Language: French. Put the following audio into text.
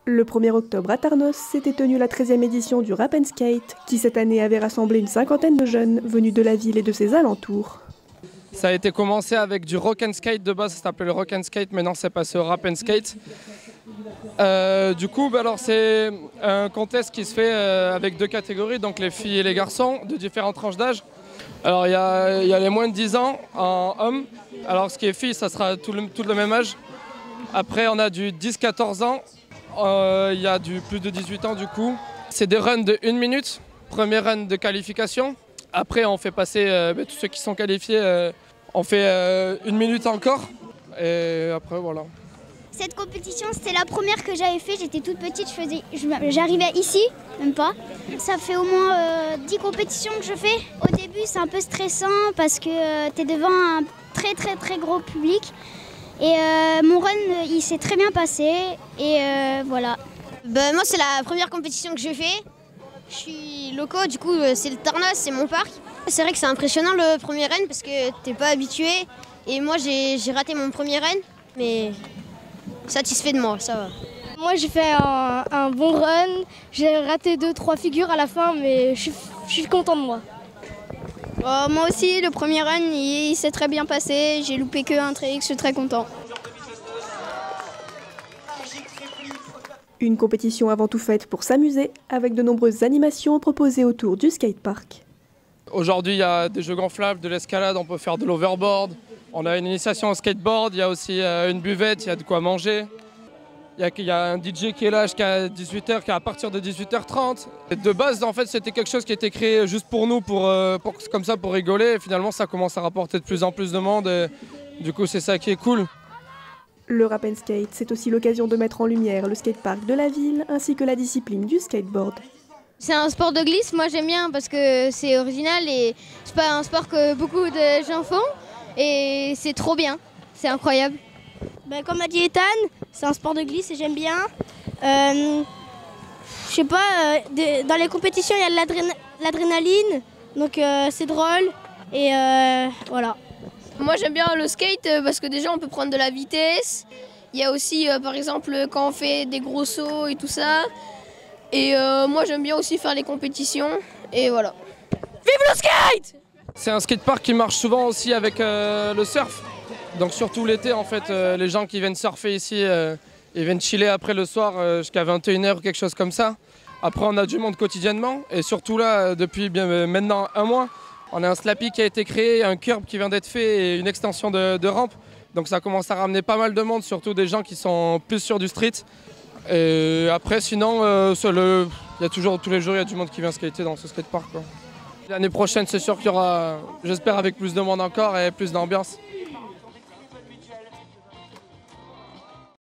Le 1er octobre à Tarnos s'était tenue la 13e édition du Rap & Skate, qui cette année avait rassemblé une cinquantaine de jeunes venus de la ville et de ses alentours. Ça a été commencé avec du rock and skate de base, ça s'appelait le rock and skate, maintenant c'est passé au rap and skate. Du coup, alors c'est un contest qui se fait avec deux catégories, donc les filles et les garçons, de différentes tranches d'âge. Alors il y a les moins de 10 ans en hommes, alors ce qui est filles, ça sera tout le même âge. Après on a du 10-14 ans, il y a du plus de 18 ans du coup. C'est des runs de 1 minute, premier run de qualification. Après on fait passer tous ceux qui sont qualifiés, on fait 1 minute encore. Et après voilà. Cette compétition, c'était la première que j'avais fait. J'étais toute petite, j'arrivais ici, même pas. Ça fait au moins 10 compétitions que je fais. Au début, c'est un peu stressant parce que tu es devant un très gros public. Et mon run, il s'est très bien passé. Et voilà. Moi, c'est la première compétition que je fais. Je suis loco, du coup, c'est le Tarnos, c'est mon parc. C'est vrai que c'est impressionnant le premier run parce que t'es pas habitué. Et moi, j'ai raté mon premier run, mais satisfait de moi, ça va. Moi, j'ai fait un bon run. J'ai raté 2-3 figures à la fin, mais je suis content de moi. Moi aussi, le premier run, il s'est très bien passé. J'ai loupé que un trick, je suis très content. Une compétition avant tout faite pour s'amuser, avec de nombreuses animations proposées autour du skatepark. Aujourd'hui, il y a des jeux gonflables, de l'escalade, on peut faire de l'overboard. On a une initiation au skateboard, il y a aussi une buvette, il y a de quoi manger. Il y a un DJ qui est là jusqu'à 18h, qui est à partir de 18h30. Et de base, en fait, c'était quelque chose qui était créé juste pour nous, comme ça, pour rigoler. Et finalement, ça commence à rapporter de plus en plus de monde. Et du coup, c'est ça qui est cool. Le Rap & Skate, c'est aussi l'occasion de mettre en lumière le skatepark de la ville, ainsi que la discipline du skateboard. C'est un sport de glisse, moi j'aime bien parce que c'est original et c'est pas un sport que beaucoup de gens font. Et c'est trop bien, c'est incroyable. Comme a dit Ethan, c'est un sport de glisse et j'aime bien. Je sais pas, dans les compétitions il y a de l'adrénaline, donc c'est drôle et voilà. Moi j'aime bien le skate parce que déjà on peut prendre de la vitesse. Il y a aussi par exemple quand on fait des gros sauts et tout ça. Et moi j'aime bien aussi faire les compétitions et voilà. Vive le skate! C'est un skatepark qui marche souvent aussi avec le surf. Donc surtout l'été en fait, les gens qui viennent surfer ici, ils viennent chiller après le soir jusqu'à 21h ou quelque chose comme ça. Après on a du monde quotidiennement et surtout là depuis maintenant 1 mois, on a un slappy qui a été créé, un curb qui vient d'être fait et une extension de rampe. Donc ça commence à ramener pas mal de monde, surtout des gens qui sont plus sur du street. Et après sinon, il y a toujours tous les jours il y a du monde qui vient skater dans ce skatepark. L'année prochaine c'est sûr qu'il y aura, j'espère avec plus de monde encore et plus d'ambiance.